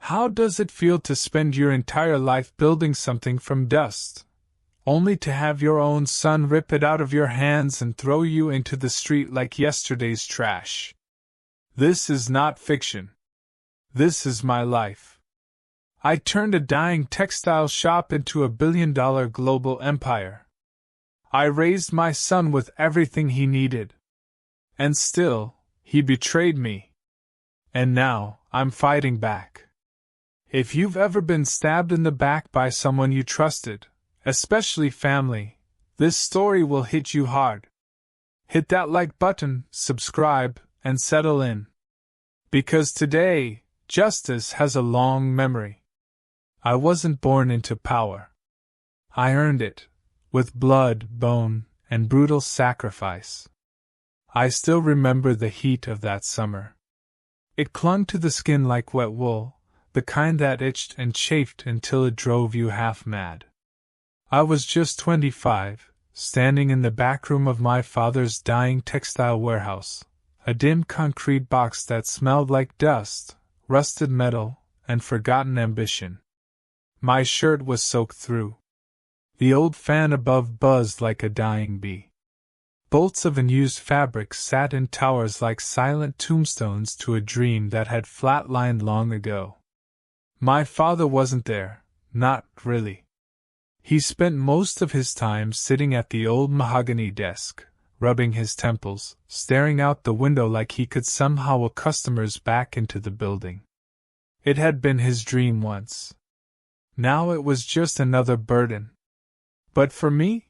How does it feel to spend your entire life building something from dust, only to have your own son rip it out of your hands and throw you into the street like yesterday's trash? This is not fiction. This is my life. I turned a dying textile shop into a billion-dollar global empire. I raised my son with everything he needed. And still, he betrayed me. And now, I'm fighting back. If you've ever been stabbed in the back by someone you trusted, especially family, this story will hit you hard. Hit that like button, subscribe, and settle in. Because today, justice has a long memory. I wasn't born into power. I earned it, with blood, bone, and brutal sacrifice. I still remember the heat of that summer. It clung to the skin like wet wool, the kind that itched and chafed until it drove you half mad. I was just 25, standing in the back room of my father's dying textile warehouse, a dim concrete box that smelled like dust, rusted metal, and forgotten ambition. My shirt was soaked through. The old fan above buzzed like a dying bee. Bolts of unused fabric sat in towers like silent tombstones to a dream that had flatlined long ago. My father wasn't there, not really. He spent most of his time sitting at the old mahogany desk, rubbing his temples, staring out the window like he could somehow will customers back into the building. It had been his dream once. Now it was just another burden. But for me,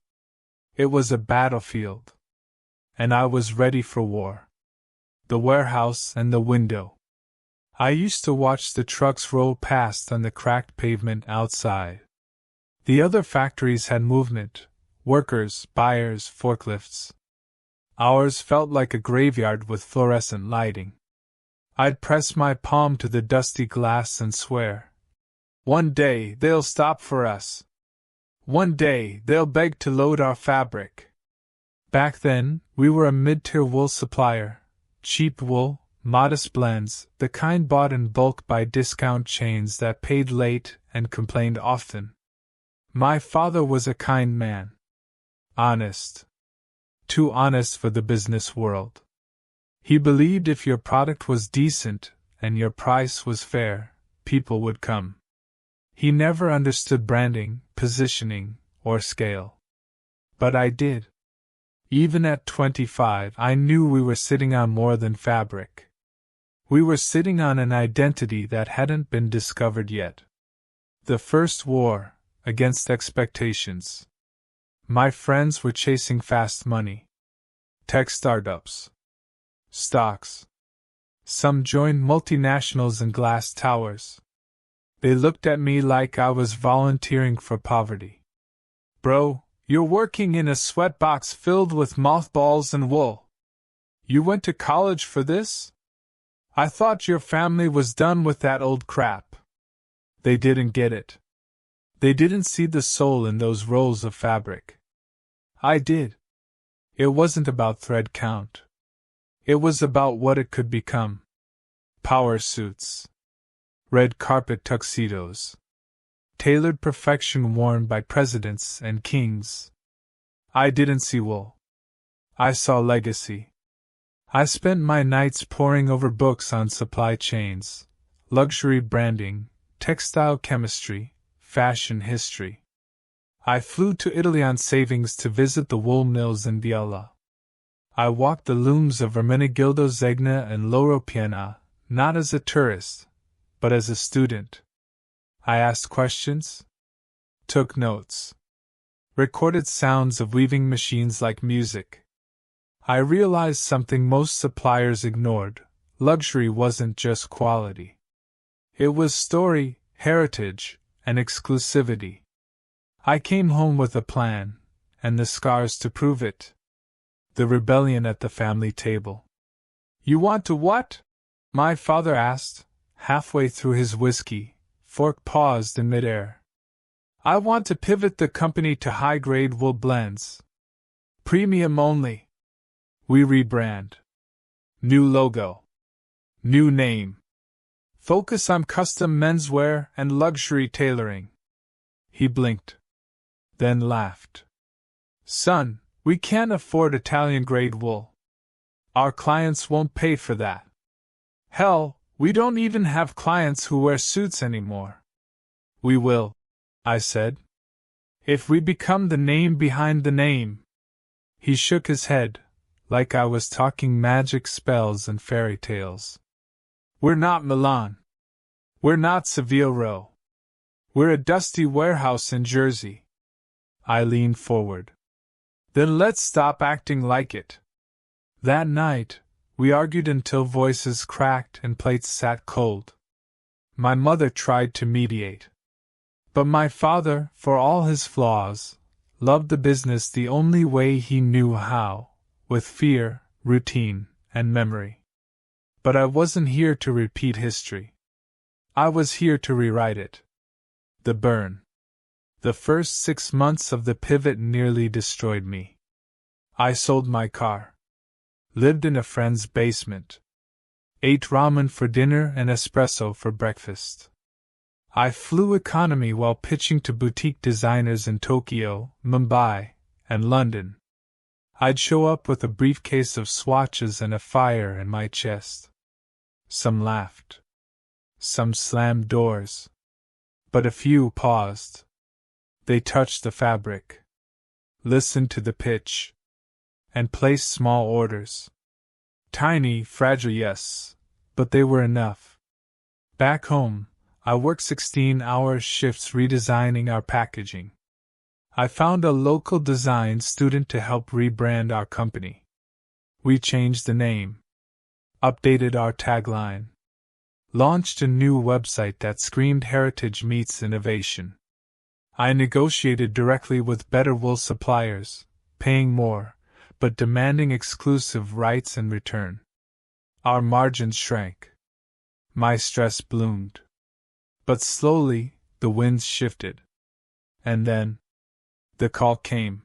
it was a battlefield. And I was ready for war. The warehouse and the window. I used to watch the trucks roll past on the cracked pavement outside. The other factories had movement, workers, buyers, forklifts. Ours felt like a graveyard with fluorescent lighting. I'd press my palm to the dusty glass and swear, "One day they'll stop for us. One day they'll beg to load our fabric." Back then, we were a mid-tier wool supplier, cheap wool, modest blends, the kind bought in bulk by discount chains that paid late and complained often. My father was a kind man. Honest. Too honest for the business world. He believed if your product was decent and your price was fair, people would come. He never understood branding, positioning, or scale. But I did. Even at 25, I knew we were sitting on more than fabric. We were sitting on an identity that hadn't been discovered yet. The first war, against expectations. My friends were chasing fast money. Tech startups. Stocks. Some joined multinationals and glass towers. They looked at me like I was volunteering for poverty. "Bro, you're working in a sweatbox filled with mothballs and wool. You went to college for this? I thought your family was done with that old crap." They didn't get it. They didn't see the soul in those rolls of fabric. I did. It wasn't about thread count. It was about what it could become. Power suits. Red carpet tuxedos. Tailored perfection worn by presidents and kings. I didn't see wool. I saw legacy. I spent my nights poring over books on supply chains, luxury branding, textile chemistry, fashion history. I flew to Italy on savings to visit the wool mills in Biella. I walked the looms of Ermenegildo Zegna and Loro Piana, not as a tourist, but as a student. I asked questions, took notes, recorded sounds of weaving machines like music. I realized something most suppliers ignored: luxury wasn't just quality. It was story, heritage, and exclusivity. I came home with a plan, and the scars to prove it. The rebellion at the family table. "You want to what?" my father asked, halfway through his whiskey, fork paused in midair. "I want to pivot the company to high-grade wool blends. Premium only. We rebrand. New logo. New name. Focus on custom menswear and luxury tailoring. He blinked, then laughed. Son, we can't afford Italian-grade wool. Our clients won't pay for that. Hell, we don't even have clients who wear suits anymore. We will, I said. If we become the name behind the name. He shook his head, like I was talking magic spells and fairy tales. We're not Milan. We're not Seville Row. We're a dusty warehouse in Jersey. I leaned forward. Then let's stop acting like it. That night, we argued until voices cracked and plates sat cold. My mother tried to mediate. But my father, for all his flaws, loved the business the only way he knew how, with fear, routine, and memory. But I wasn't here to repeat history. I was here to rewrite it. The burn. The first 6 months of the pivot nearly destroyed me. I sold my car. Lived in a friend's basement. Ate ramen for dinner and espresso for breakfast. I flew economy while pitching to boutique designers in Tokyo, Mumbai, and London. I'd show up with a briefcase of swatches and a fire in my chest. Some laughed. Some slammed doors. But a few paused. They touched the fabric, listened to the pitch, and placed small orders. Tiny, fragile, yes, but they were enough. Back home, I worked 16-hour shifts redesigning our packaging. I found a local design student to help rebrand our company. We changed the name, updated our tagline, launched a new website that screamed heritage meets innovation. I negotiated directly with better wool suppliers, paying more, but demanding exclusive rights in return. Our margins shrank. My stress bloomed. But slowly, the winds shifted. And then, the call came.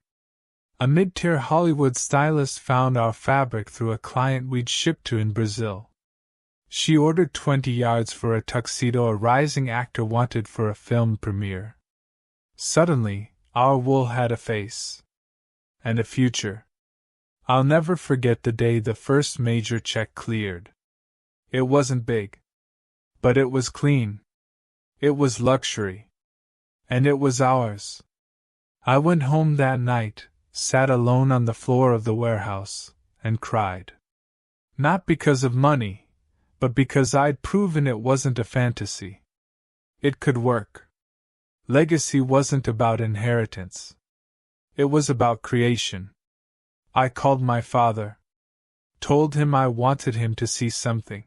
A mid-tier Hollywood stylist found our fabric through a client we'd shipped to in Brazil. She ordered 20 yards for a tuxedo a rising actor wanted for a film premiere. Suddenly, our wool had a face. And a future. I'll never forget the day the first major check cleared. It wasn't big. But it was clean. It was luxury. And it was ours. I went home that night, sat alone on the floor of the warehouse, and cried. Not because of money, but because I'd proven it wasn't a fantasy. It could work. Legacy wasn't about inheritance. It was about creation. I called my father. Told him I wanted him to see something.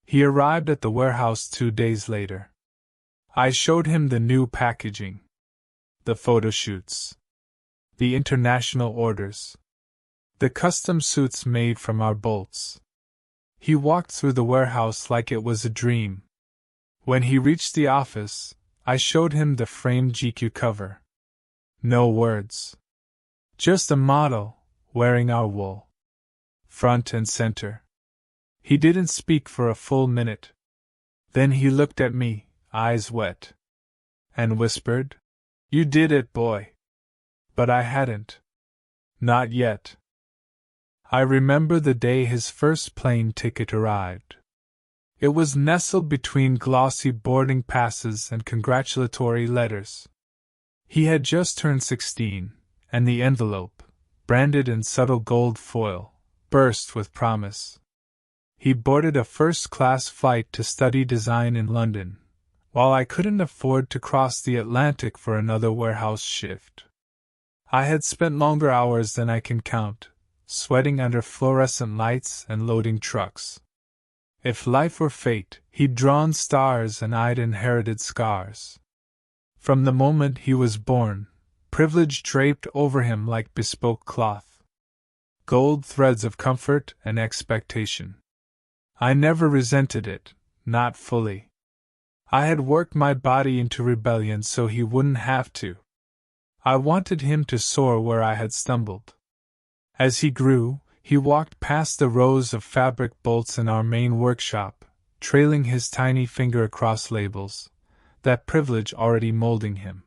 He arrived at the warehouse 2 days later. I showed him the new packaging. The photo shoots. The international orders. The custom suits made from our bolts. He walked through the warehouse like it was a dream. When he reached the office, I showed him the framed GQ cover. No words. Just a model, wearing our wool. Front and center. He didn't speak for a full minute. Then he looked at me, eyes wet, and whispered, "You did it, boy." But I hadn't. Not yet. I remember the day his first plane ticket arrived. It was nestled between glossy boarding passes and congratulatory letters. He had just turned 16, and the envelope, branded in subtle gold foil, burst with promise. He boarded a first-class flight to study design in London, while I couldn't afford to cross the Atlantic for another warehouse shift. I had spent longer hours than I can count, sweating under fluorescent lights and loading trucks. If life were fate, he'd drawn stars and I'd inherited scars. From the moment he was born, privilege draped over him like bespoke cloth. Gold threads of comfort and expectation. I never resented it, not fully. I had worked my body into rebellion so he wouldn't have to. I wanted him to soar where I had stumbled. As he grew, he walked past the rows of fabric bolts in our main workshop, trailing his tiny finger across labels, that privilege already molding him.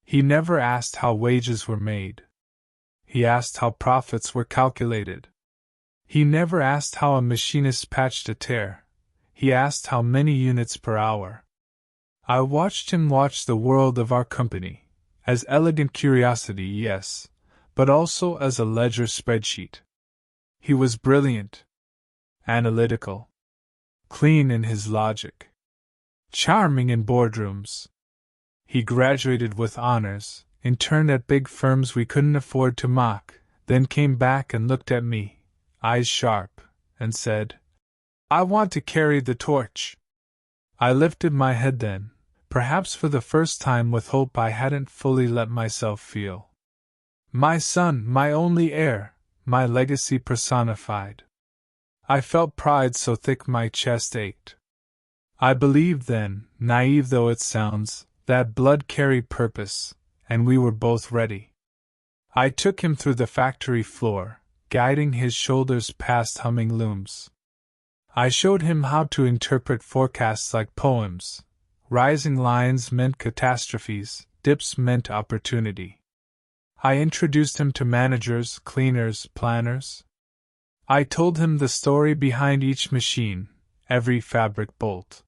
He never asked how wages were made. He asked how profits were calculated. He never asked how a machinist patched a tear. He asked how many units per hour. I watched him watch the world of our company, as elegant curiosity, yes, but also as a ledger spreadsheet. He was brilliant, analytical, clean in his logic, charming in boardrooms. He graduated with honors, interned at big firms we couldn't afford to mock, then came back and looked at me, eyes sharp, and said, "I want to carry the torch." I lifted my head then, perhaps for the first time with hope I hadn't fully let myself feel. My son, my only heir, my legacy personified. I felt pride so thick my chest ached. I believed then, naive though it sounds, that blood carried purpose, and we were both ready. I took him through the factory floor, guiding his shoulders past humming looms. I showed him how to interpret forecasts like poems. Rising lines meant catastrophes, dips meant opportunity. I introduced him to managers, cleaners, planners. I told him the story behind each machine, every fabric bolt.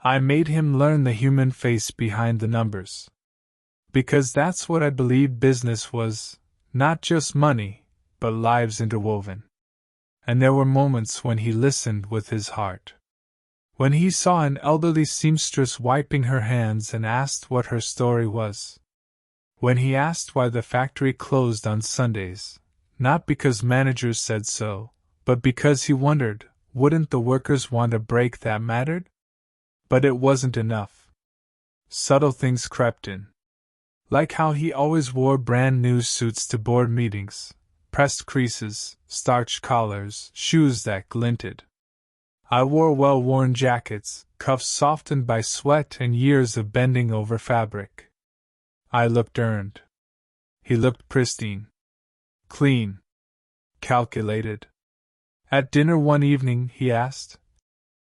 I made him learn the human face behind the numbers. Because that's what I believed business was, not just money, but lives interwoven. And there were moments when he listened with his heart. When he saw an elderly seamstress wiping her hands and asked what her story was. When he asked why the factory closed on Sundays, not because managers said so, but because he wondered, wouldn't the workers want a break that mattered? But it wasn't enough. Subtle things crept in. Like how he always wore brand new suits to board meetings, pressed creases, starched collars, shoes that glinted. I wore well-worn jackets, cuffs softened by sweat and years of bending over fabric. I looked earned. He looked pristine. Clean. Calculated. At dinner one evening, he asked,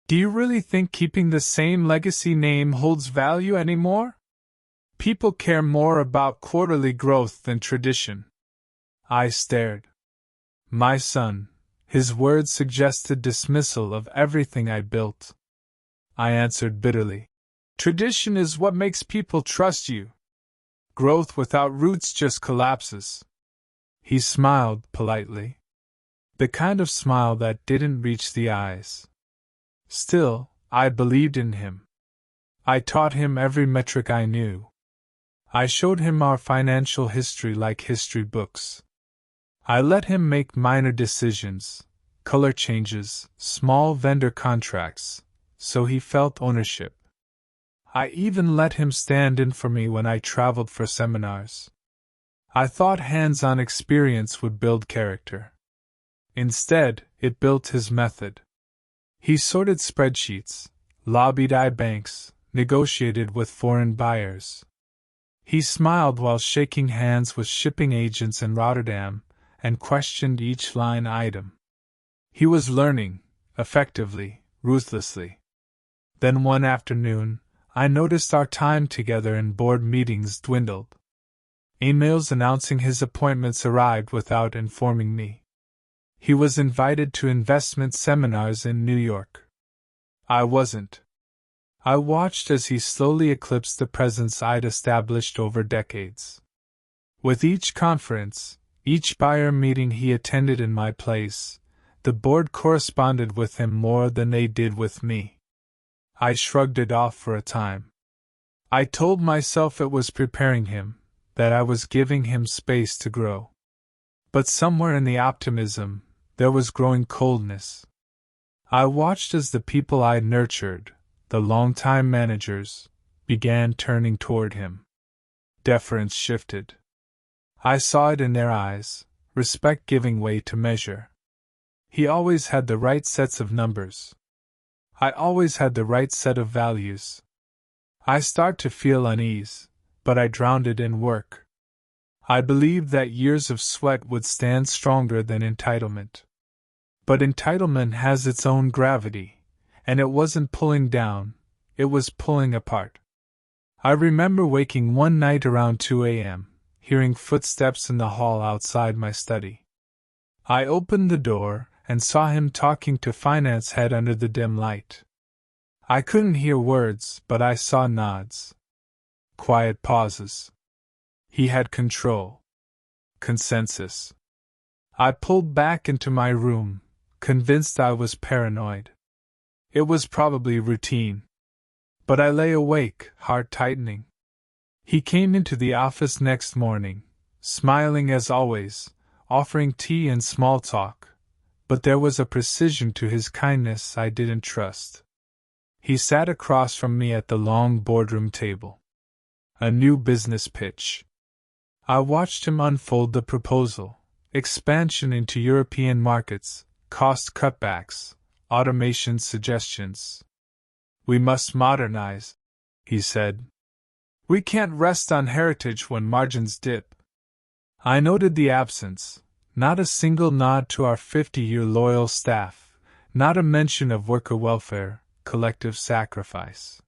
"Do you really think keeping the same legacy name holds value anymore? People care more about quarterly growth than tradition." I stared. My son, his words suggested dismissal of everything I built. I answered bitterly, "Tradition is what makes people trust you. Growth without roots just collapses." He smiled politely. The kind of smile that didn't reach the eyes. Still, I believed in him. I taught him every metric I knew. I showed him our financial history like history books. I let him make minor decisions, color changes, small vendor contracts, so he felt ownership. I even let him stand in for me when I traveled for seminars. I thought hands-on experience would build character. Instead, it built his method. He sorted spreadsheets, lobbied banks, negotiated with foreign buyers. He smiled while shaking hands with shipping agents in Rotterdam, and questioned each line item. He was learning, effectively, ruthlessly. Then one afternoon, I noticed our time together in board meetings dwindled. Emails announcing his appointments arrived without informing me. He was invited to investment seminars in New York. I wasn't. I watched as he slowly eclipsed the presence I'd established over decades. With each conference, each buyer meeting he attended in my place, the board corresponded with him more than they did with me. I shrugged it off for a time. I told myself it was preparing him, that I was giving him space to grow. But somewhere in the optimism, there was growing coldness. I watched as the people I'd nurtured, the long-time managers, began turning toward him. Deference shifted. I saw it in their eyes, respect giving way to measure. He always had the right sets of numbers. I always had the right set of values. I started to feel unease, but I drowned it in work. I believed that years of sweat would stand stronger than entitlement. But entitlement has its own gravity, And it wasn't pulling down, it was pulling apart. I remember waking one night around 2 a.m., hearing footsteps in the hall outside my study. I opened the door and saw him talking to finance head under the dim light. I couldn't hear words, but I saw nods. Quiet pauses. He had control. Consensus. I pulled back into my room, convinced I was paranoid. It was probably routine. But I lay awake, heart tightening. He came into the office next morning, smiling as always, offering tea and small talk, but there was a precision to his kindness I didn't trust. He sat across from me at the long boardroom table. A new business pitch. I watched him unfold the proposal: expansion into European markets, cost cutbacks, automation suggestions. We must modernize, he said. We can't rest on heritage when margins dip. I noted the absence, not a single nod to our 50-year loyal staff, not a mention of worker welfare, collective sacrifice.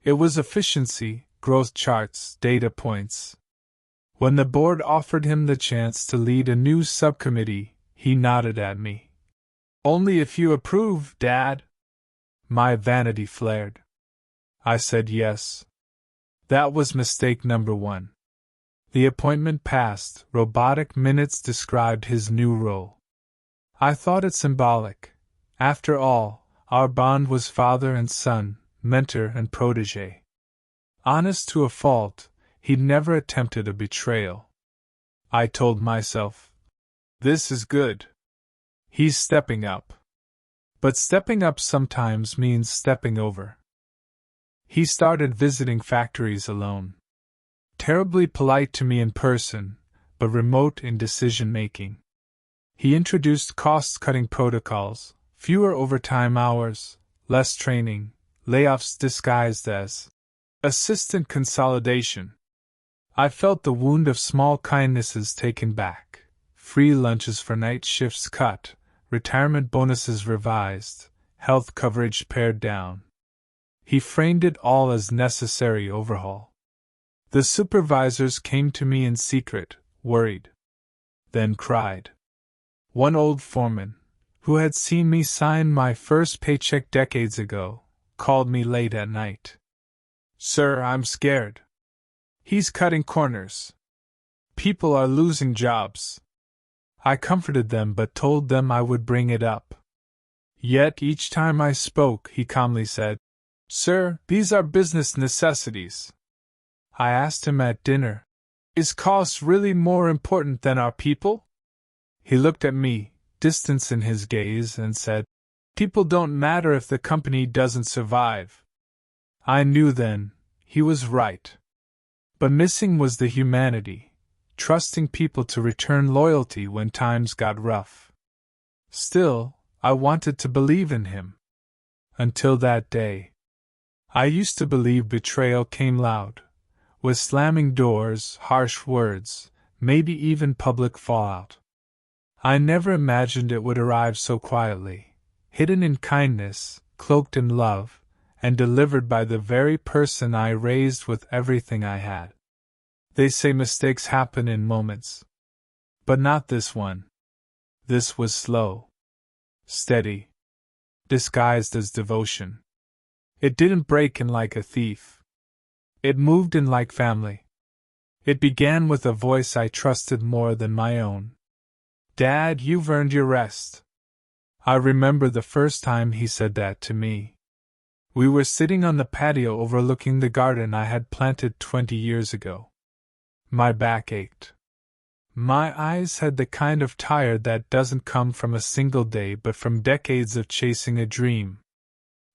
It was efficiency, growth charts, data points. When the board offered him the chance to lead a new subcommittee, he nodded at me. Only if you approve, Dad. My vanity flared. I said yes. That was mistake number one. The appointment passed, robotic minutes described his new role. I thought it symbolic. After all, our bond was father and son, mentor and protege. Honest to a fault, he'd never attempted a betrayal. I told myself, this is good. He's stepping up. But stepping up sometimes means stepping over. He started visiting factories alone. Terribly polite to me in person, but remote in decision-making. He introduced cost-cutting protocols, fewer overtime hours, less training, layoffs disguised as assistant consolidation. I felt the wound of small kindnesses taken back, free lunches for night shifts cut, retirement bonuses revised, health coverage pared down. He framed it all as necessary overhaul. The supervisors came to me in secret, worried. Then cried. One old foreman, who had seen me sign my first paycheck decades ago, called me late at night. Sir, I'm scared. He's cutting corners. People are losing jobs. I comforted them but told them I would bring it up. Yet each time I spoke, he calmly said, Sir, these are business necessities. I asked him at dinner, is cost really more important than our people? He looked at me, distance in his gaze, and said, people don't matter if the company doesn't survive. I knew then, he was right. But missing was the humanity, trusting people to return loyalty when times got rough. Still, I wanted to believe in him. Until that day. I used to believe betrayal came loud, with slamming doors, harsh words, maybe even public fallout. I never imagined it would arrive so quietly, hidden in kindness, cloaked in love, and delivered by the very person I raised with everything I had. They say mistakes happen in moments. But not this one. This was slow. Steady. Disguised as devotion. It didn't break in like a thief. It moved in like family. It began with a voice I trusted more than my own. Dad, you've earned your rest. I remember the first time he said that to me. We were sitting on the patio overlooking the garden I had planted 20 years ago. My back ached. My eyes had the kind of tired that doesn't come from a single day but from decades of chasing a dream.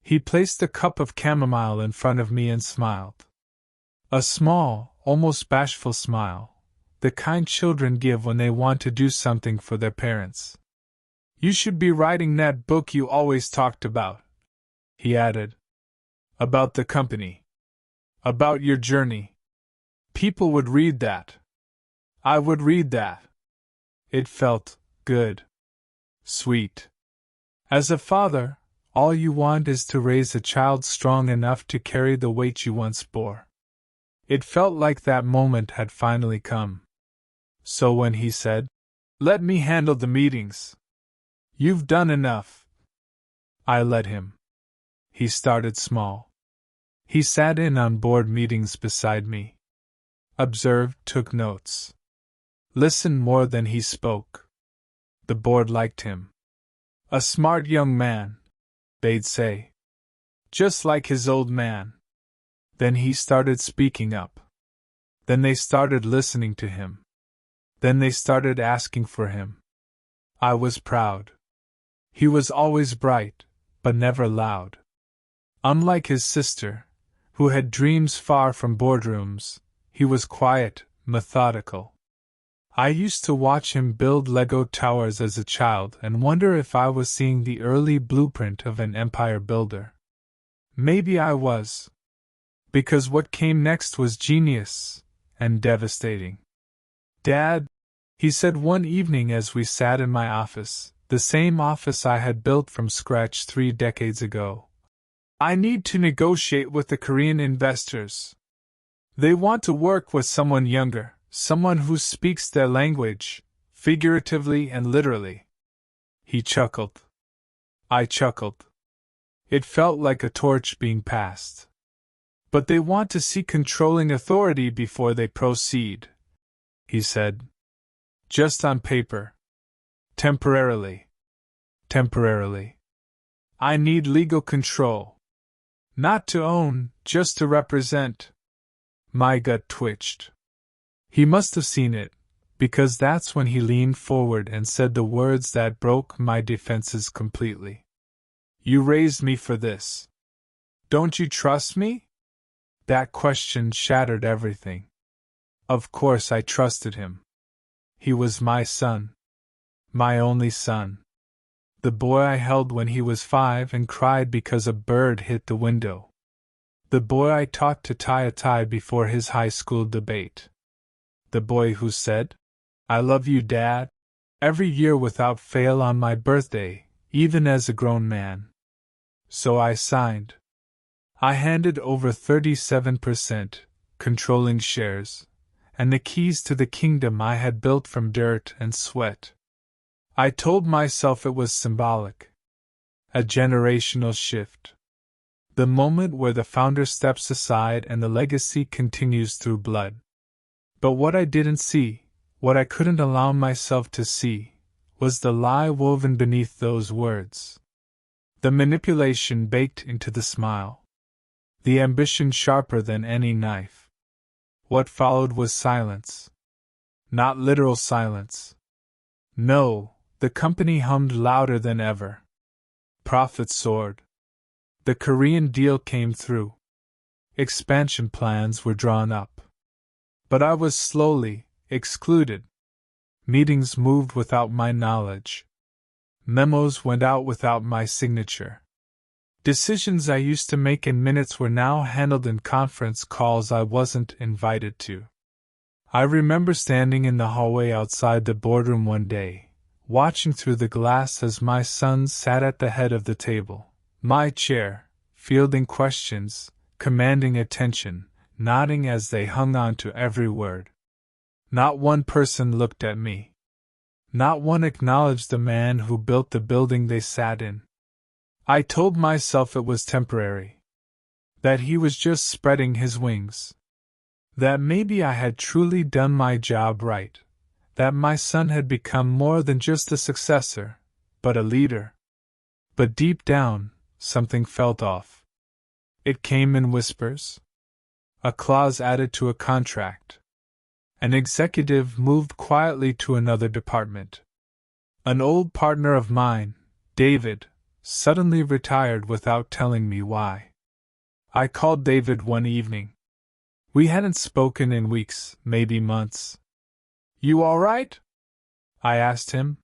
He placed a cup of chamomile in front of me and smiled. A small, almost bashful smile, the kind children give when they want to do something for their parents. You should be writing that book you always talked about, he added. About the company. About your journey. People would read that. I would read that. It felt good. Sweet. As a father, All you want is to raise a child strong enough to carry the weight you once bore. It felt like that moment had finally come. So when he said, "Let me handle the meetings. You've done enough," I let him. He started small. He sat in on board meetings beside me. Observed, took notes. Listened more than he spoke. The board liked him. A smart young man, they'd say. Just like his old man. Then he started speaking up. Then they started listening to him. Then they started asking for him. I was proud. He was always bright, but never loud. Unlike his sister, who had dreams far from boardrooms, he was quiet, methodical. I used to watch him build Lego towers as a child and wonder if I was seeing the early blueprint of an empire builder. Maybe I was. Because what came next was genius and devastating. "Dad," he said one evening as we sat in my office, the same office I had built from scratch 3 decades ago, "I need to negotiate with the Korean investors. They want to work with someone younger, someone who speaks their language, figuratively and literally." He chuckled. I chuckled. It felt like a torch being passed. "But they want to see controlling authority before they proceed," he said. "Just on paper. Temporarily. Temporarily. I need legal control. Not to own, just to represent." My gut twitched. He must have seen it, because that's when he leaned forward and said the words that broke my defenses completely. "You raised me for this. Don't you trust me?" That question shattered everything. Of course I trusted him. He was my son. My only son. The boy I held when he was 5 and cried because a bird hit the window. The boy I taught to tie a tie before his high school debate. The boy who said, "I love you, Dad," every year without fail on my birthday, even as a grown man. So I signed. I handed over 37%, controlling shares, and the keys to the kingdom I had built from dirt and sweat. I told myself it was symbolic. A generational shift. The moment where the founder steps aside and the legacy continues through blood. But what I didn't see, what I couldn't allow myself to see, was the lie woven beneath those words. The manipulation baked into the smile. The ambition sharper than any knife. What followed was silence. Not literal silence. No, the company hummed louder than ever. Profits soared. The Korean deal came through. Expansion plans were drawn up. But I was slowly excluded. Meetings moved without my knowledge. Memos went out without my signature. Decisions I used to make in minutes were now handled in conference calls I wasn't invited to. I remember standing in the hallway outside the boardroom one day, watching through the glass as my sons sat at the head of the table. My chair, fielding questions, commanding attention, nodding as they hung on to every word. Not one person looked at me. Not one acknowledged the man who built the building they sat in. I told myself it was temporary. That he was just spreading his wings. That maybe I had truly done my job right. That my son had become more than just a successor, but a leader. But deep down, something felt off. It came in whispers. A clause added to a contract. An executive moved quietly to another department. An old partner of mine, David, suddenly retired without telling me why. I called David one evening. We hadn't spoken in weeks, maybe months. "You all right?" I asked him.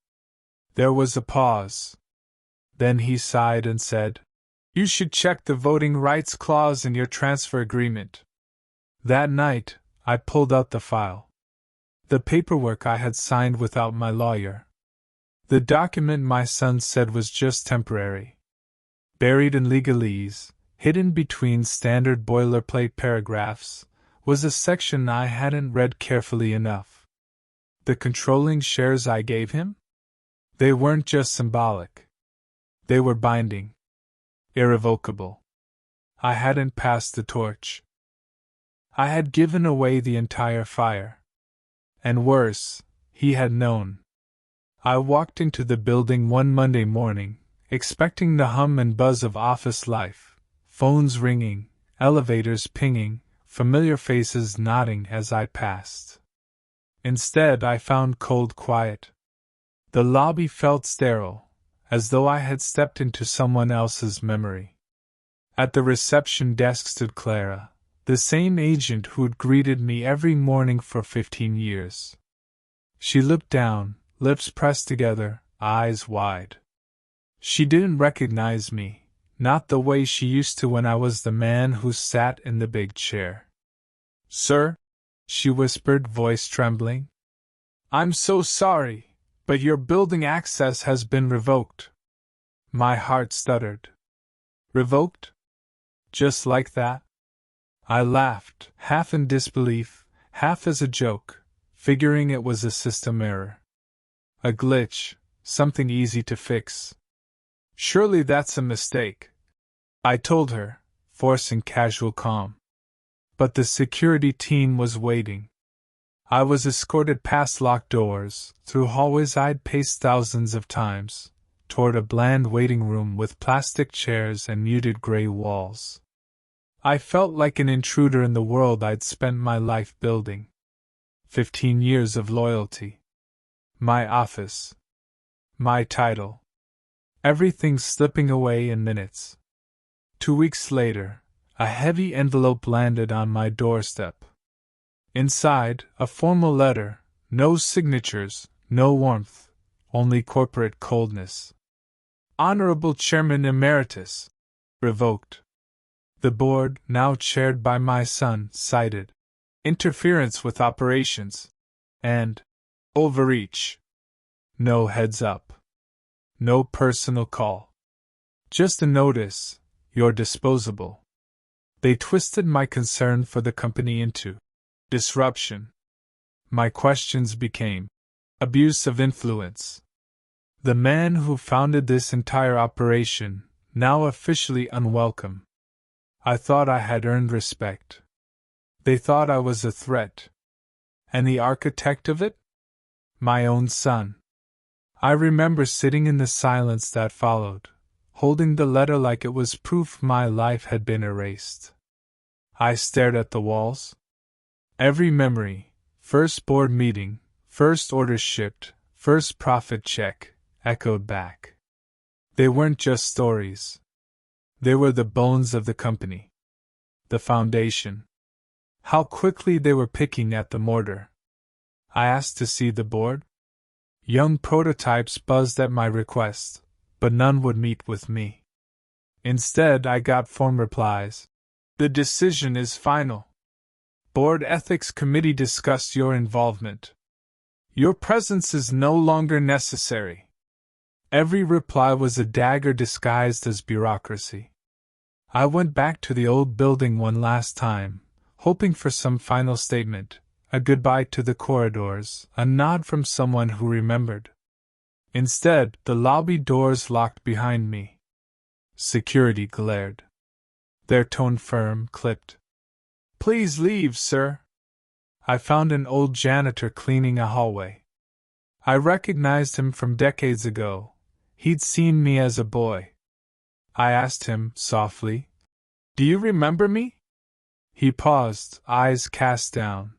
There was a pause. Then he sighed and said, "You should check the voting rights clause in your transfer agreement." That night, I pulled out the file. The paperwork I had signed without my lawyer. The document my son said was just temporary. Buried in legalese, hidden between standard boilerplate paragraphs, was a section I hadn't read carefully enough. The controlling shares I gave him? They weren't just symbolic. They were binding. Irrevocable. I hadn't passed the torch. I had given away the entire fire. And worse, he had known. I walked into the building one Monday morning, expecting the hum and buzz of office life, phones ringing, elevators pinging, familiar faces nodding as I passed. Instead, I found cold quiet. The lobby felt sterile, as though I had stepped into someone else's memory. At the reception desk stood Clara, the same agent who'd greeted me every morning for 15 years. She looked down, lips pressed together, eyes wide. She didn't recognize me, not the way she used to when I was the man who sat in the big chair. "Sir," she whispered, voice trembling. "I'm so sorry, but your building access has been revoked." My heart stuttered. Revoked? Just like that? I laughed, half in disbelief, half as a joke, figuring it was a system error. A glitch, something easy to fix. "Surely that's a mistake," I told her, forcing casual calm. But the security team was waiting. I was escorted past locked doors, through hallways I'd paced thousands of times, toward a bland waiting room with plastic chairs and muted gray walls. I felt like an intruder in the world I'd spent my life building. 15 years of loyalty. My office. My title. Everything slipping away in minutes. 2 weeks later, a heavy envelope landed on my doorstep. Inside, a formal letter, no signatures, no warmth, only corporate coldness. Honorable Chairman Emeritus. Revoked. The board, now chaired by my son, cited interference with operations and overreach. No heads up. No personal call. Just a notice, you're disposable. They twisted my concern for the company into disruption. My questions became abuse of influence. The man who founded this entire operation, now officially unwelcome. I thought I had earned respect. They thought I was a threat. And the architect of it? My own son. I remember sitting in the silence that followed, holding the letter like it was proof my life had been erased. I stared at the walls. Every memory, first board meeting, first order shipped, first profit check, echoed back. They weren't just stories. They were the bones of the company. The foundation. How quickly they were picking at the mortar. I asked to see the board. Young prototypes buzzed at my request, but none would meet with me. Instead, I got form replies. The decision is final. Board Ethics Committee discussed your involvement. Your presence is no longer necessary. Every reply was a dagger disguised as bureaucracy. I went back to the old building one last time, hoping for some final statement, a goodbye to the corridors, a nod from someone who remembered. Instead, the lobby doors locked behind me. Security glared. Their tone firm, clipped. Please leave, sir. I found an old janitor cleaning a hallway. I recognized him from decades ago. He'd seen me as a boy. I asked him, softly, Do you remember me? He paused, eyes cast down.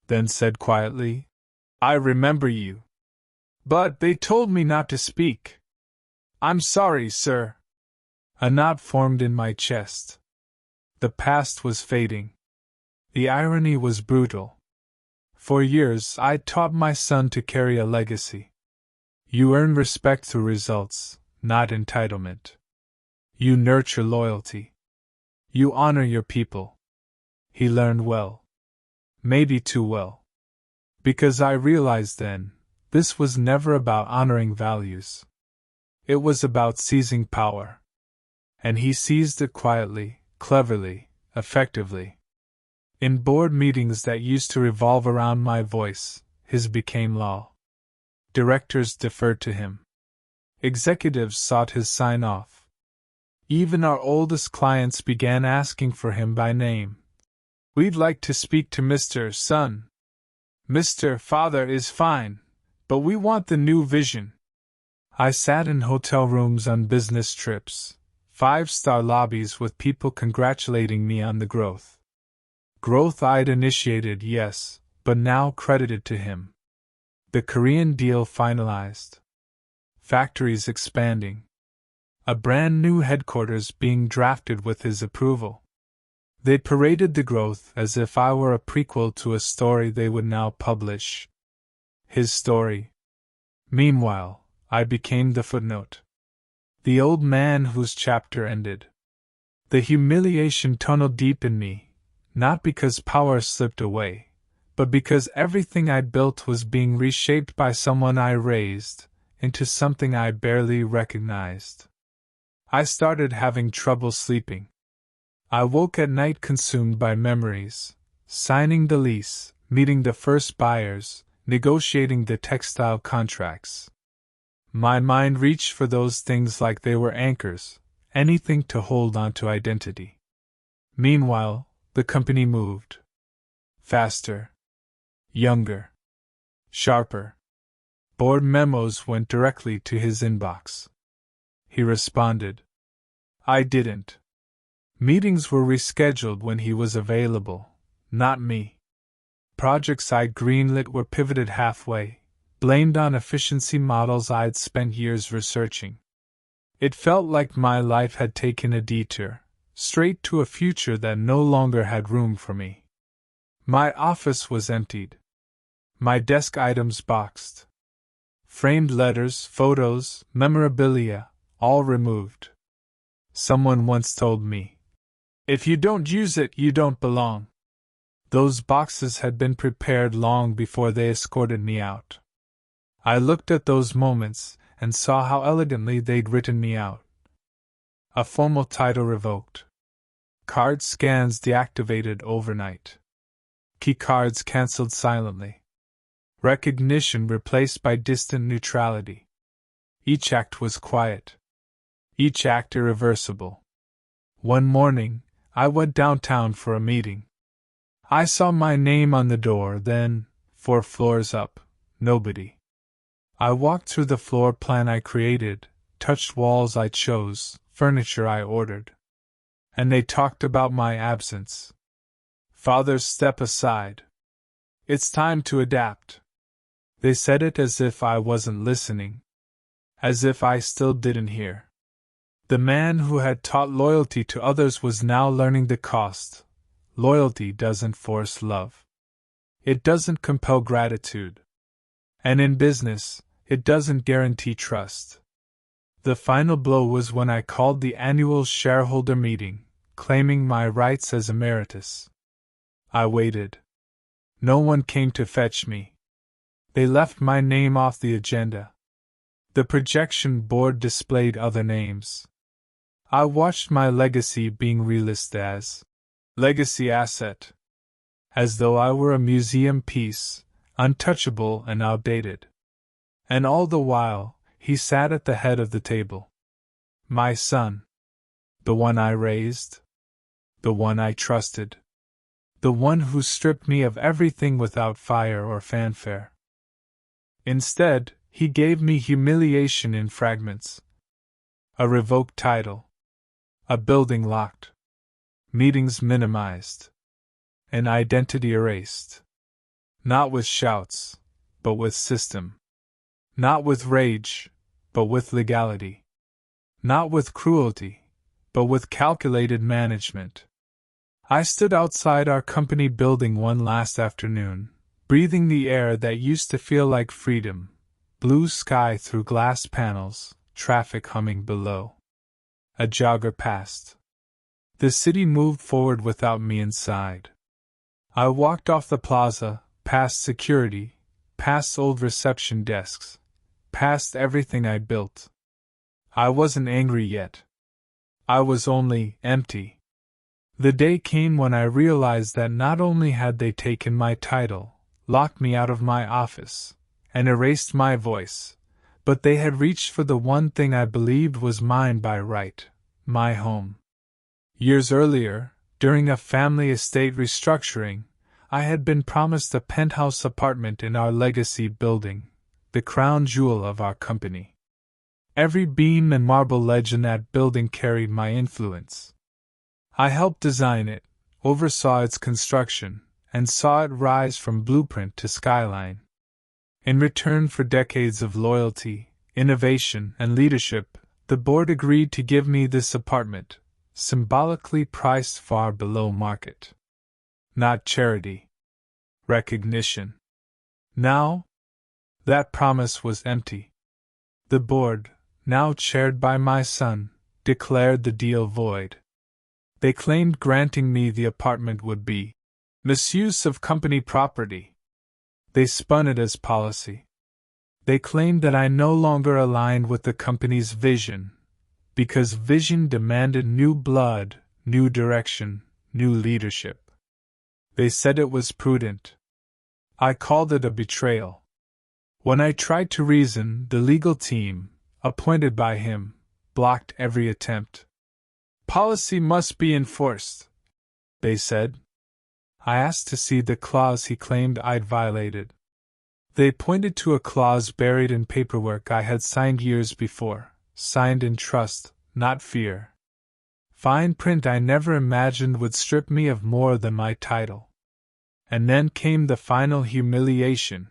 Then said quietly, I remember you. But they told me not to speak. I'm sorry, sir. A knot formed in my chest. The past was fading. The irony was brutal. For years I'd taught my son to carry a legacy. You earn respect through results, not entitlement. You nurture loyalty. You honor your people. He learned well. Maybe too well. Because I realized then, this was never about honoring values. It was about seizing power. And he seized it quietly, cleverly, effectively. In board meetings that used to revolve around my voice, his became law. Directors deferred to him. Executives sought his sign-off. Even our oldest clients began asking for him by name. "We'd like to speak to Mr. Son. Mr. Father is fine, but we want the new vision." I sat in hotel rooms on business trips, 5-star lobbies with people congratulating me on the growth. Growth I'd initiated, yes, but now credited to him. The Korean deal finalized. Factories expanding. A brand new headquarters being drafted with his approval. They paraded the growth as if I were a prequel to a story they would now publish. His story. Meanwhile, I became the footnote. The old man whose chapter ended. The humiliation tunneled deep in me, not because power slipped away, but because everything I'd built was being reshaped by someone I raised into something I barely recognized. I started having trouble sleeping. I woke at night consumed by memories, signing the lease, meeting the first buyers, negotiating the textile contracts. My mind reached for those things like they were anchors, anything to hold on to identity. Meanwhile, the company moved. Faster. Younger. Sharper. Board memos went directly to his inbox. He responded. I didn't. Meetings were rescheduled when he was available, not me. Projects I'd greenlit were pivoted halfway, blamed on efficiency models I'd spent years researching. It felt like my life had taken a detour, straight to a future that no longer had room for me. My office was emptied. My desk items boxed. Framed letters, photos, memorabilia, all removed. Someone once told me, "If you don't use it, you don't belong." Those boxes had been prepared long before they escorted me out. I looked at those moments and saw how elegantly they'd written me out. A formal title revoked. Card scans deactivated overnight. Key cards cancelled silently. Recognition replaced by distant neutrality. Each act was quiet. Each act irreversible. One morning, I went downtown for a meeting. I saw my name on the door, then, 4 floors up, nobody. I walked through the floor plan I created, touched walls I chose, furniture I ordered. And they talked about my absence. "Father, step aside. It's time to adapt." They said it as if I wasn't listening. As if I still didn't hear. The man who had taught loyalty to others was now learning the cost. Loyalty doesn't force love. It doesn't compel gratitude. And in business, it doesn't guarantee trust. The final blow was when I called the annual shareholder meeting, claiming my rights as emeritus. I waited. No one came to fetch me. They left my name off the agenda. The projection board displayed other names. I watched my legacy being relisted as legacy asset. As though I were a museum piece, untouchable and outdated. And all the while, he sat at the head of the table. My son. The one I raised. The one I trusted. The one who stripped me of everything without fire or fanfare. Instead, he gave me humiliation in fragments. A revoked title. A building locked. Meetings minimized. An identity erased. Not with shouts, but with system. Not with rage, but with legality. Not with cruelty, but with calculated management. I stood outside our company building one last afternoon, breathing the air that used to feel like freedom, blue sky through glass panels, traffic humming below. A jogger passed. The city moved forward without me inside. I walked off the plaza, past security, past old reception desks, past everything I built. I wasn't angry yet. I was only empty. The day came when I realized that not only had they taken my title, locked me out of my office, and erased my voice, but they had reached for the one thing I believed was mine by right, my home. Years earlier, during a family estate restructuring, I had been promised a penthouse apartment in our legacy building, the crown jewel of our company. Every beam and marble ledge in that building carried my influence. I helped design it, oversaw its construction, and saw it rise from blueprint to skyline. In return for decades of loyalty, innovation, and leadership, the board agreed to give me this apartment, symbolically priced far below market. Not charity. Recognition. Now, that promise was empty. The board, now chaired by my son, declared the deal void. They claimed granting me the apartment would be misuse of company property. They spun it as policy. They claimed that I no longer aligned with the company's vision, because vision demanded new blood, new direction, new leadership. They said it was prudent. I called it a betrayal. When I tried to reason, the legal team, appointed by him, blocked every attempt. Policy must be enforced, they said. I asked to see the clause he claimed I'd violated. They pointed to a clause buried in paperwork I had signed years before, signed in trust, not fear. Fine print I never imagined would strip me of more than my title. And then came the final humiliation.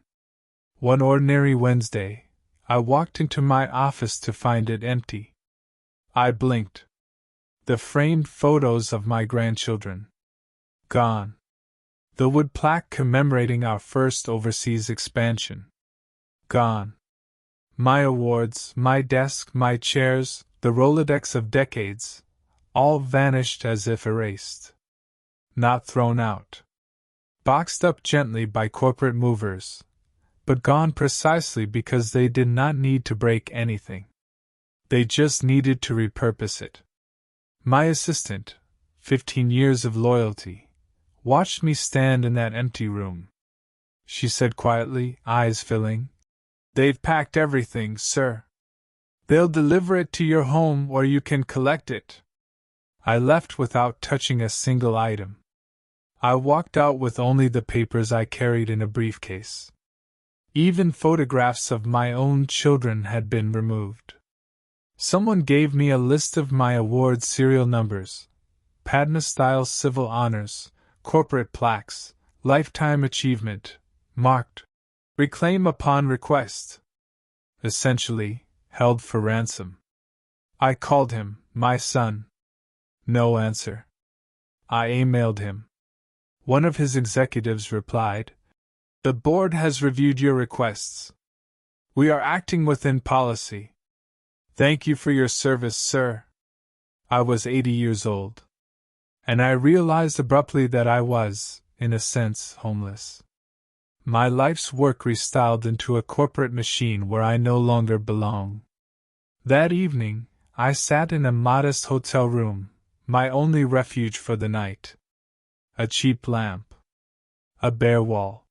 One ordinary Wednesday, I walked into my office to find it empty. I blinked. The framed photos of my grandchildren. Gone. The wood plaque commemorating our first overseas expansion. Gone. My awards, my desk, my chairs, the Rolodex of decades, all vanished as if erased. Not thrown out. Boxed up gently by corporate movers, but gone precisely because they did not need to break anything. They just needed to repurpose it. My assistant, 15 years of loyalty, watched me stand in that empty room. She said quietly, eyes filling, "They've packed everything, sir. They'll deliver it to your home or you can collect it." I left without touching a single item. I walked out with only the papers I carried in a briefcase. Even photographs of my own children had been removed. Someone gave me a list of my award serial numbers, Padma-style civil honors, corporate plaques, lifetime achievement, marked, reclaim upon request. Essentially, held for ransom. I called him, my son. No answer. I emailed him. One of his executives replied, "The board has reviewed your requests. We are acting within policy. Thank you for your service, sir." I was 80 years old. And I realized abruptly that I was, in a sense, homeless. My life's work restyled into a corporate machine where I no longer belong. That evening, I sat in a modest hotel room, my only refuge for the night. A cheap lamp. A bare wall.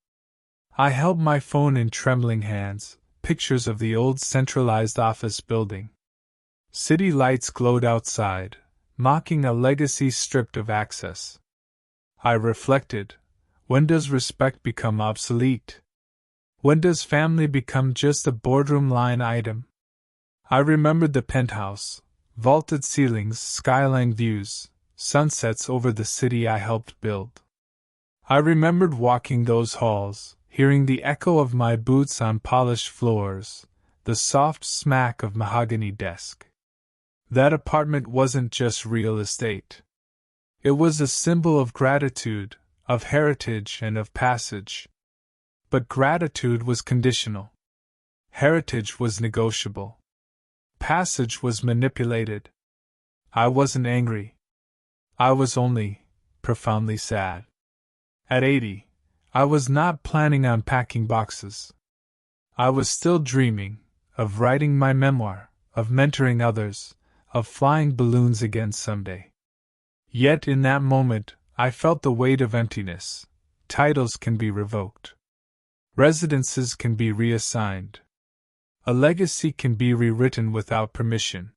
I held my phone in trembling hands, pictures of the old centralized office building. City lights glowed outside, mocking a legacy stripped of access. I reflected, when does respect become obsolete? When does family become just a boardroom line item? I remembered the penthouse, vaulted ceilings, skyline views, sunsets over the city I helped build. I remembered walking those halls, hearing the echo of my boots on polished floors, the soft smack of mahogany desk. That apartment wasn't just real estate. It was a symbol of gratitude, of heritage, and of passage. But gratitude was conditional. Heritage was negotiable. Passage was manipulated. I wasn't angry. I was only profoundly sad. At 80, I was not planning on packing boxes. I was still dreaming of writing my memoir, of mentoring others, of flying balloons again someday. Yet in that moment, I felt the weight of emptiness. Titles can be revoked. Residences can be reassigned. A legacy can be rewritten without permission.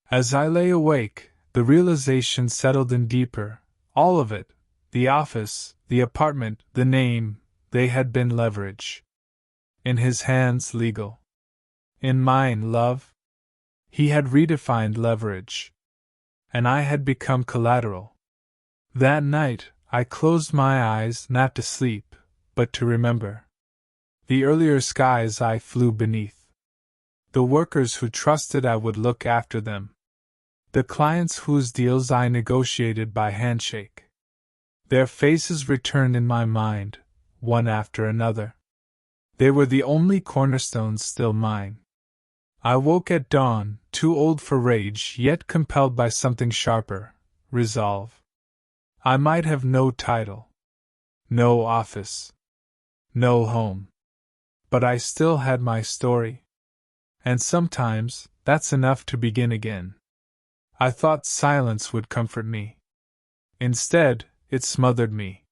As I lay awake, the realization settled in deeper. All of it, the office, the apartment, the name, they had been leverage. In his hands, legal. In mine, love. He had redefined leverage. And I had become collateral. That night, I closed my eyes not to sleep, but to remember. The earlier skies I flew beneath. The workers who trusted I would look after them. The clients whose deals I negotiated by handshake. Their faces returned in my mind, one after another. They were the only cornerstones still mine. I woke at dawn, too old for rage, yet compelled by something sharper, resolve. I might have no title, no office, no home. But I still had my story. And sometimes, that's enough to begin again. I thought silence would comfort me. Instead, it smothered me.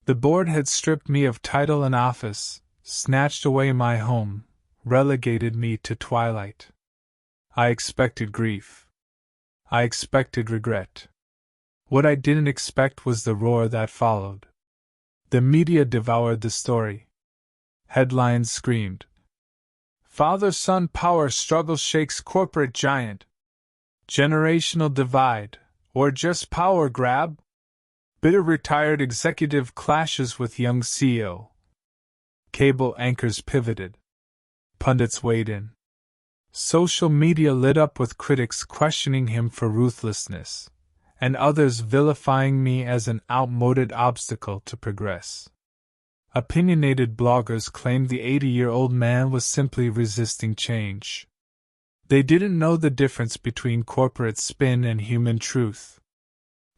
The board had stripped me of title and office, snatched away my home, relegated me to twilight. I expected grief. I expected regret. What I didn't expect was the roar that followed. The media devoured the story. Headlines screamed, "Father-son power struggle shakes corporate giant. Generational divide, or just power grab? Bitter retired executive clashes with young CEO." Cable anchors pivoted. Pundits weighed in. Social media lit up with critics questioning him for ruthlessness, and others vilifying me as an outmoded obstacle to progress. Opinionated bloggers claimed the 80-year-old man was simply resisting change. They didn't know the difference between corporate spin and human truth.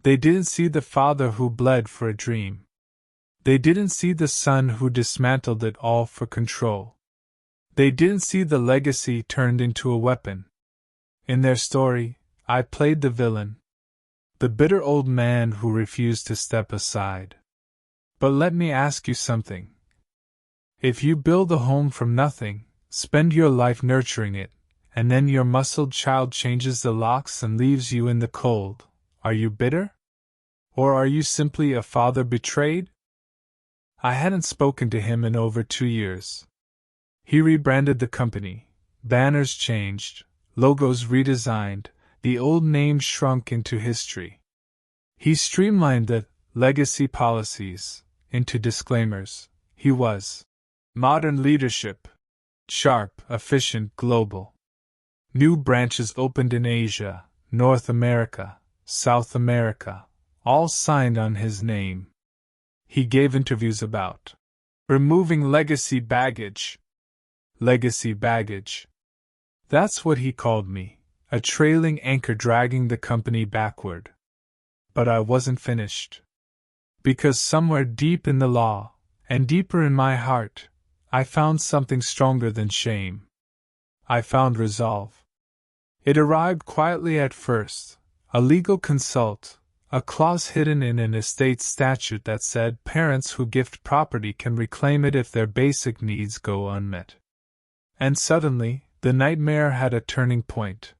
They didn't see the father who bled for a dream. They didn't see the son who dismantled it all for control. They didn't see the legacy turned into a weapon. In their story, I played the villain, the bitter old man who refused to step aside. But let me ask you something. If you build a home from nothing, spend your life nurturing it, and then your muscled child changes the locks and leaves you in the cold, are you bitter? Or are you simply a father betrayed? I hadn't spoken to him in over 2 years. He rebranded the company, banners changed, logos redesigned, the old name shrunk into history. He streamlined the legacy policies into disclaimers. He was modern leadership, sharp, efficient, global. New branches opened in Asia, North America, South America, all signed on his name. He gave interviews about removing legacy baggage. Legacy baggage. That's what he called me, a trailing anchor dragging the company backward. But I wasn't finished. Because somewhere deep in the law, and deeper in my heart, I found something stronger than shame. I found resolve. It arrived quietly at first, a legal consult, a clause hidden in an estate statute that said parents who gift property can reclaim it if their basic needs go unmet. And suddenly, the nightmare had a turning point.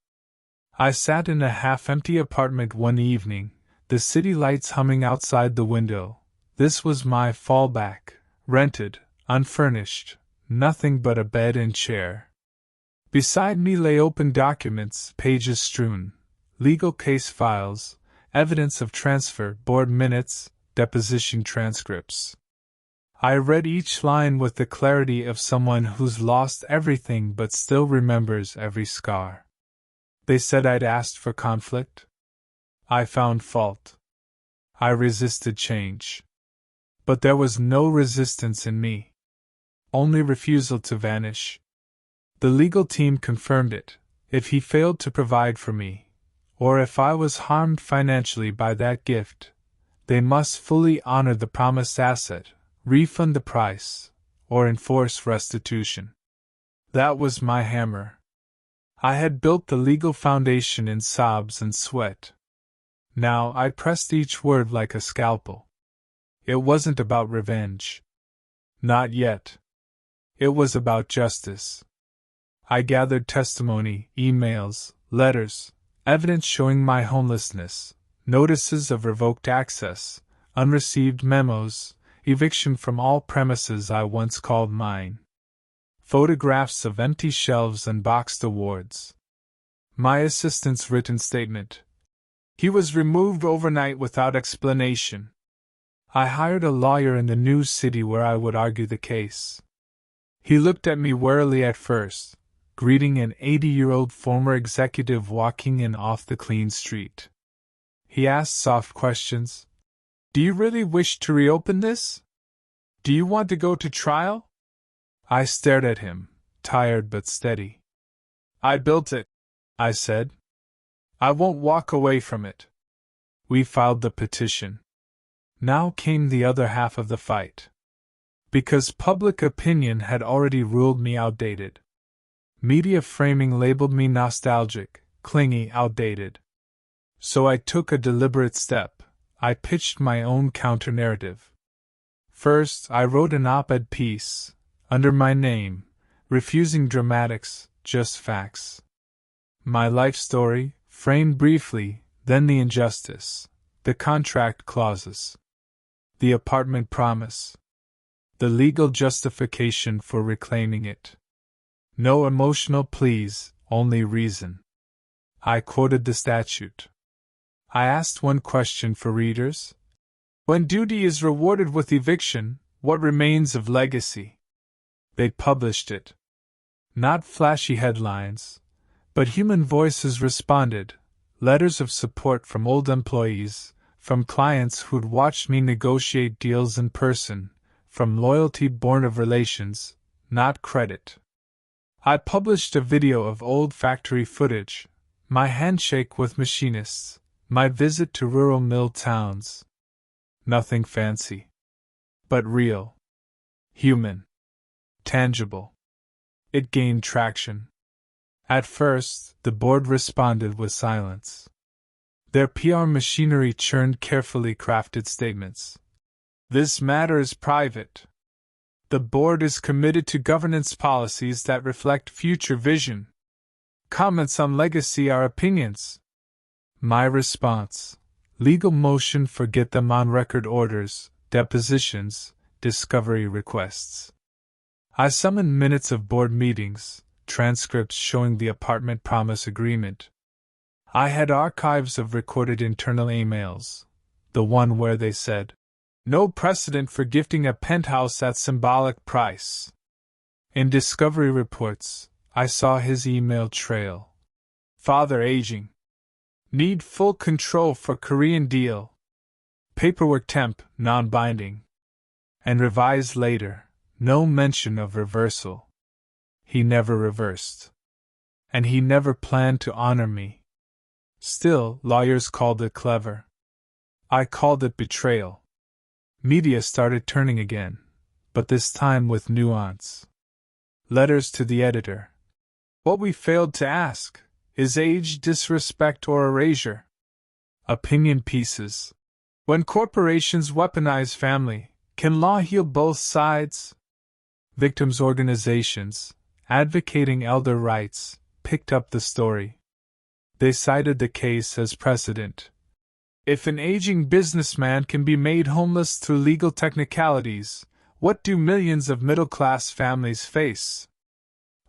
I sat in a half-empty apartment one evening, the city lights humming outside the window. This was my fallback, rented, unfurnished, nothing but a bed and chair. Beside me lay open documents, pages strewn, legal case files, evidence of transfer, board minutes, deposition transcripts. I read each line with the clarity of someone who's lost everything but still remembers every scar. They said I'd asked for conflict. I found fault. I resisted change. But there was no resistance in me. Only refusal to vanish. The legal team confirmed it. If he failed to provide for me, or if I was harmed financially by that gift, they must fully honor the promised asset, refund the price, or enforce restitution. That was my hammer. I had built the legal foundation in sobs and sweat. Now I pressed each word like a scalpel. It wasn't about revenge. Not yet. It was about justice. I gathered testimony, emails, letters, evidence showing my homelessness, notices of revoked access, unreceived memos, eviction from all premises I once called mine. Photographs of empty shelves and boxed awards. My assistant's written statement. He was removed overnight without explanation. I hired a lawyer in the new city where I would argue the case. He looked at me warily at first, greeting an 80-year-old former executive walking in off the clean street. He asked soft questions. Do you really wish to reopen this? Do you want to go to trial? I stared at him, tired but steady. I built it, I said. I won't walk away from it. We filed the petition. Now came the other half of the fight. Because public opinion had already ruled me outdated. Media framing labeled me nostalgic, clingy, outdated. So I took a deliberate step. I pitched my own counter-narrative. First, I wrote an op-ed piece, under my name, refusing dramatics, just facts. My life story, framed briefly, then the injustice, the contract clauses, the apartment promise, the legal justification for reclaiming it. No emotional pleas, only reason. I quoted the statute. I asked one question for readers. When duty is rewarded with eviction, what remains of legacy? They published it. Not flashy headlines, but human voices responded, letters of support from old employees, from clients who'd watched me negotiate deals in person, from loyalty born of relations, not credit. I published a video of old factory footage, my handshake with machinists, my visit to rural mill towns. Nothing fancy. But real. Human. Tangible. It gained traction. At first, the board responded with silence. Their PR machinery churned carefully crafted statements. This matter is private. The board is committed to governance policies that reflect future vision. Comments on legacy are opinions. My response: legal motion, forget them on record orders, depositions, discovery requests. I summoned minutes of board meetings, transcripts showing the apartment promise agreement. I had archives of recorded internal emails, the one where they said, "No precedent for gifting a penthouse at symbolic price." In discovery reports, I saw his email trail. Father aging. Need full control for Korean deal. Paperwork temp, non-binding. And revised later, no mention of reversal. He never reversed. And he never planned to honor me. Still, lawyers called it clever. I called it betrayal. Media started turning again, but this time with nuance. Letters to the editor. What we failed to ask, is age disrespect or erasure? Opinion pieces. When corporations weaponize family, can law heal both sides? Victims' organizations, advocating elder rights, picked up the story. They cited the case as precedent. If an aging businessman can be made homeless through legal technicalities, what do millions of middle-class families face?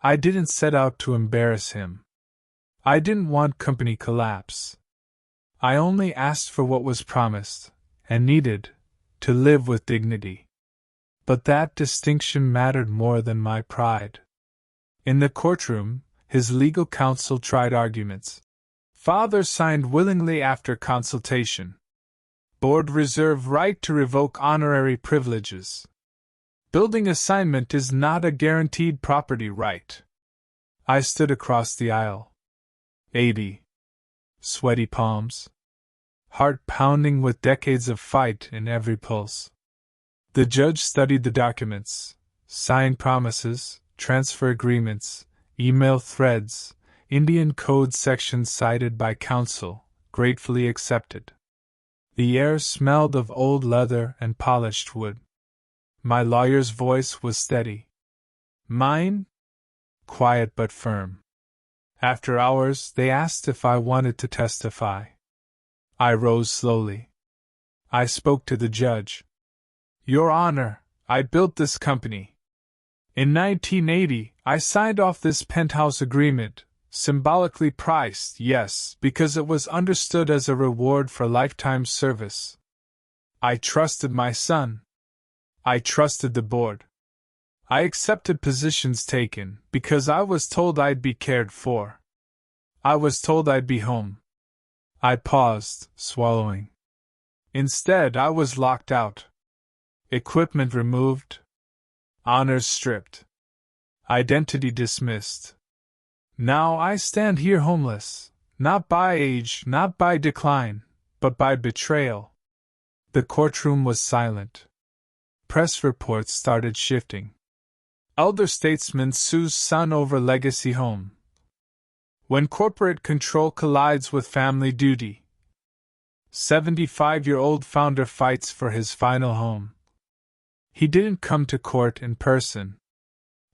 I didn't set out to embarrass him. I didn't want company collapse. I only asked for what was promised, and needed, to live with dignity. But that distinction mattered more than my pride. In the courtroom, his legal counsel tried arguments. Father signed willingly after consultation. Board reserve right to revoke honorary privileges. Building assignment is not a guaranteed property right. I stood across the aisle. 80. Sweaty palms. Heart pounding with decades of fight in every pulse. The judge studied the documents, signed promises, transfer agreements, email threads, Indian Code section cited by counsel, gratefully accepted. The air smelled of old leather and polished wood. My lawyer's voice was steady. Mine? Quiet but firm. After hours, they asked if I wanted to testify. I rose slowly. I spoke to the judge. Your Honor, I built this company. In 1980, I signed off this penthouse agreement, symbolically priced, yes, because it was understood as a reward for lifetime service. I trusted my son. I trusted the board. I accepted positions taken because I was told I'd be cared for. I was told I'd be home. I paused, swallowing. Instead, I was locked out. Equipment removed. Honors stripped. Identity dismissed. Now I stand here homeless, not by age, not by decline, but by betrayal. The courtroom was silent. Press reports started shifting. Elder statesman sues son over legacy home. When corporate control collides with family duty. 75-year-old founder fights for his final home. He didn't come to court in person.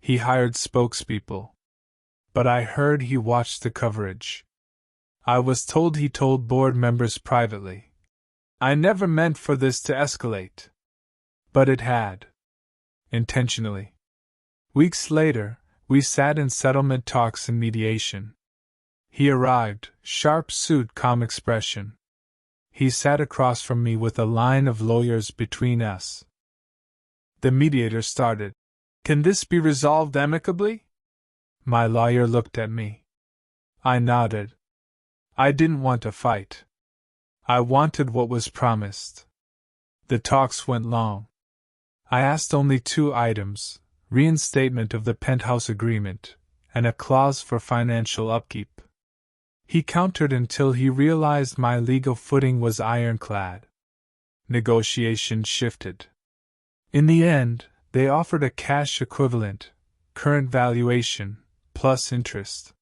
He hired spokespeople. But I heard he watched the coverage. I was told he told board members privately. I never meant for this to escalate. But it had. Intentionally. Weeks later, we sat in settlement talks and mediation. He arrived, sharp suit, calm expression. He sat across from me with a line of lawyers between us. The mediator started. Can this be resolved amicably? My lawyer looked at me. I nodded. I didn't want a fight. I wanted what was promised. The talks went long. I asked only 2 items, reinstatement of the penthouse agreement, and a clause for financial upkeep. He countered until he realized my legal footing was ironclad. Negotiations shifted. In the end, they offered a cash equivalent, current valuation, plus interest.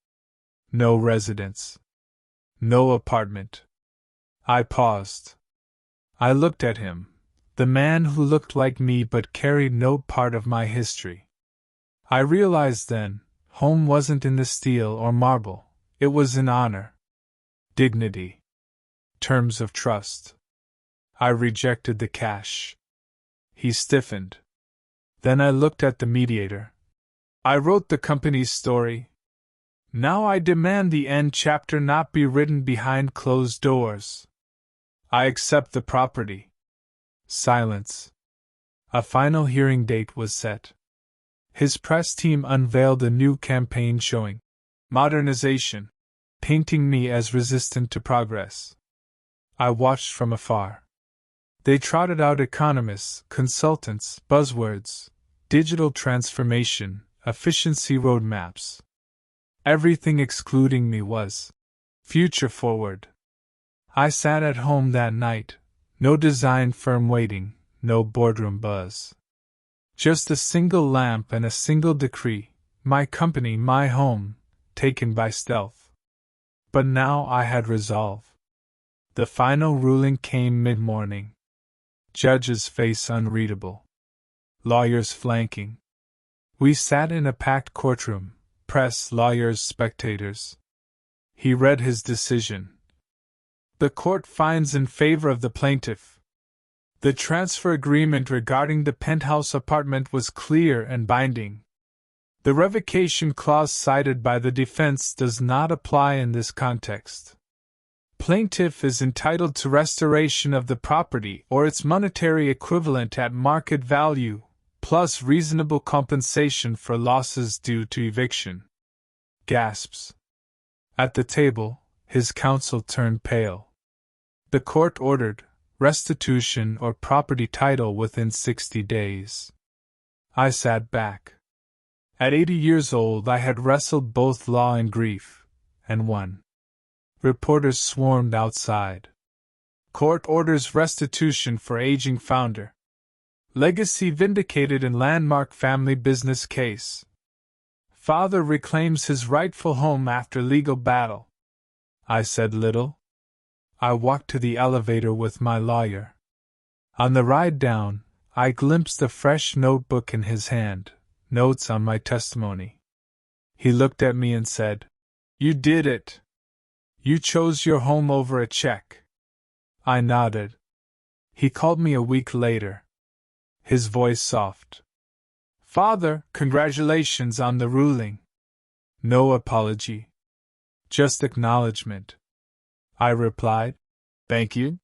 No residence. No apartment. I paused. I looked at him, the man who looked like me but carried no part of my history. I realized then, home wasn't in the steel or marble, it was in honor. Dignity. Terms of trust. I rejected the cash. He stiffened. Then I looked at the mediator. I wrote the company's story. Now I demand the end chapter not be written behind closed doors. I accept the property. Silence. A final hearing date was set. His press team unveiled a new campaign showing modernization, painting me as resistant to progress. I watched from afar. They trotted out economists, consultants, buzzwords, digital transformation, efficiency roadmaps. Everything excluding me was future forward. I sat at home that night, no design firm waiting, no boardroom buzz. Just a single lamp and a single decree, my company, my home, taken by stealth. But now I had resolve. The final ruling came mid-morning. Judge's face unreadable. Lawyers flanking. We sat in a packed courtroom, press, lawyers, spectators. He read his decision. The court finds in favor of the plaintiff. The transfer agreement regarding the penthouse apartment was clear and binding. The revocation clause cited by the defense does not apply in this context. Plaintiff is entitled to restoration of the property or its monetary equivalent at market value, plus reasonable compensation for losses due to eviction. Gasps. At the table, his counsel turned pale. The court ordered restitution or property title within 60 days. I sat back. At 80 years old, I had wrestled both law and grief, and won. Reporters swarmed outside. Court orders restitution for aging founder. Legacy vindicated in landmark family business case. Father reclaims his rightful home after legal battle. I said little. I walked to the elevator with my lawyer. On the ride down, I glimpsed a fresh notebook in his hand, notes on my testimony. He looked at me and said, "You did it. You chose your home over a check." I nodded. He called me a week later. His voice soft. "Father, congratulations on the ruling." No apology. Just acknowledgement. I replied, "Thank you."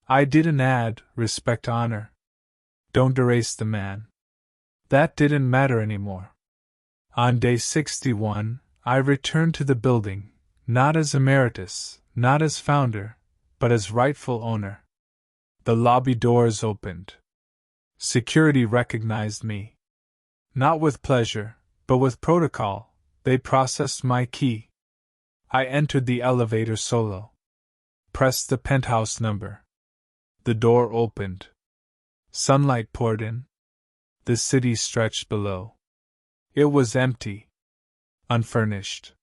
I didn't add, "Respect, honor. Don't erase the man." That didn't matter anymore. On day 61, I returned to the building, not as emeritus, not as founder, but as rightful owner. The lobby doors opened. Security recognized me. Not with pleasure, but with protocol, they processed my key. I entered the elevator solo. Pressed the penthouse number. The door opened. Sunlight poured in. The city stretched below. It was empty. Unfurnished.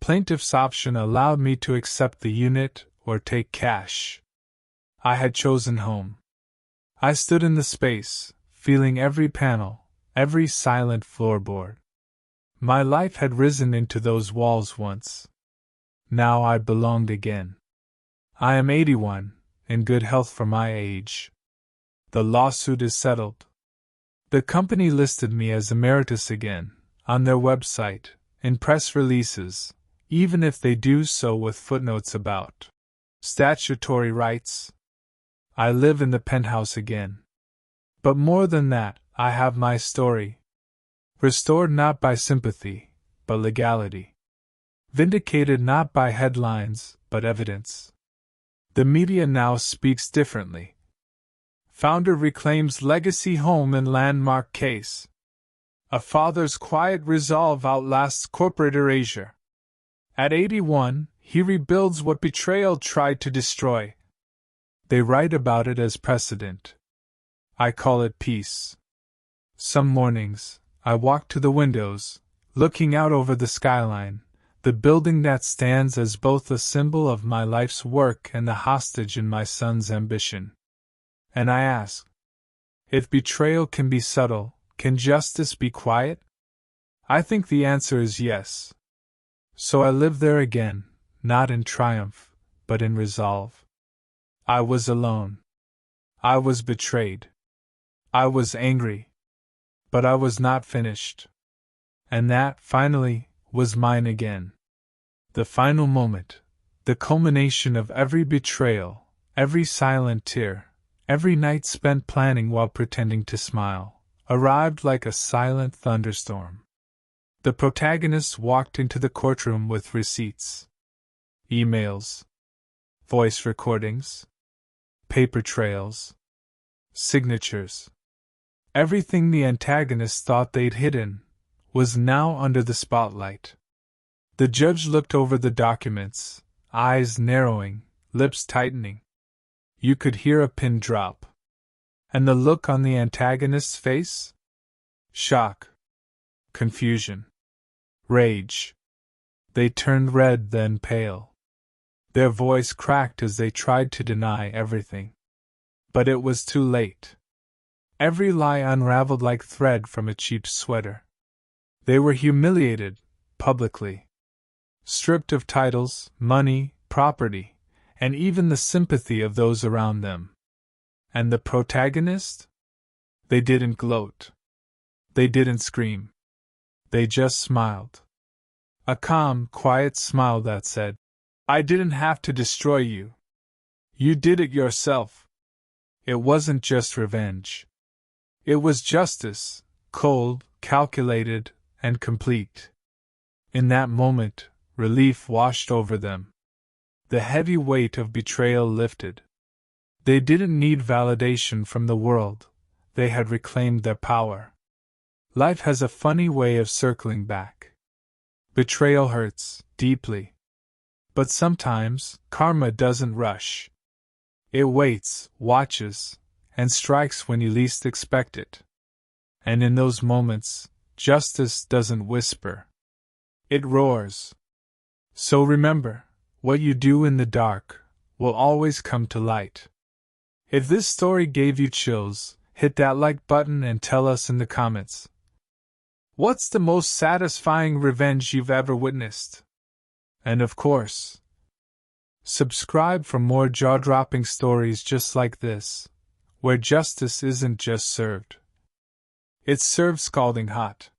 Plaintiff's option allowed me to accept the unit or take cash. I had chosen home. I stood in the space, feeling every panel, every silent floorboard. My life had risen into those walls once. Now I belonged again. I am 81, in good health for my age. The lawsuit is settled. The company listed me as emeritus again, on their website, in press releases, even if they do so with footnotes about statutory rights. I live in the penthouse again. But more than that, I have my story. Restored not by sympathy, but legality. Vindicated not by headlines, but evidence. The media now speaks differently. Founder reclaims legacy home in landmark case. A father's quiet resolve outlasts corporate erasure. At 81, he rebuilds what betrayal tried to destroy. They write about it as precedent. I call it peace. Some mornings, I walk to the windows, looking out over the skyline, the building that stands as both a symbol of my life's work and the hostage in my son's ambition. And I ask, if betrayal can be subtle, can justice be quiet? I think the answer is yes. So I live there again, not in triumph, but in resolve. I was alone. I was betrayed. I was angry. But I was not finished. And that, finally, was mine again. The final moment, the culmination of every betrayal, every silent tear, every night spent planning while pretending to smile, arrived like a silent thunderstorm. The protagonist walked into the courtroom with receipts, emails, voice recordings, paper trails, signatures. Everything the antagonist thought they'd hidden was now under the spotlight. The judge looked over the documents, eyes narrowing, lips tightening. You could hear a pin drop. And the look on the antagonist's face? Shock. Confusion. Rage. They turned red, then pale. Their voice cracked as they tried to deny everything. But it was too late. Every lie unraveled like thread from a cheap sweater. They were humiliated, publicly. Stripped of titles, money, property, and even the sympathy of those around them. And the protagonist? They didn't gloat. They didn't scream. They just smiled. A calm, quiet smile that said, "I didn't have to destroy you. You did it yourself." It wasn't just revenge. It was justice, cold, calculated, and complete. In that moment, relief washed over them. The heavy weight of betrayal lifted. They didn't need validation from the world, they had reclaimed their power. Life has a funny way of circling back. Betrayal hurts, deeply. But sometimes, karma doesn't rush. It waits, watches, and strikes when you least expect it. And in those moments, Justice doesn't whisper. It roars. So remember, what you do in the dark will always come to light. If this story gave you chills, hit that like button and tell us in the comments. What's the most satisfying revenge you've ever witnessed? And of course, subscribe for more jaw-dropping stories just like this, where justice isn't just served. It's served scalding hot.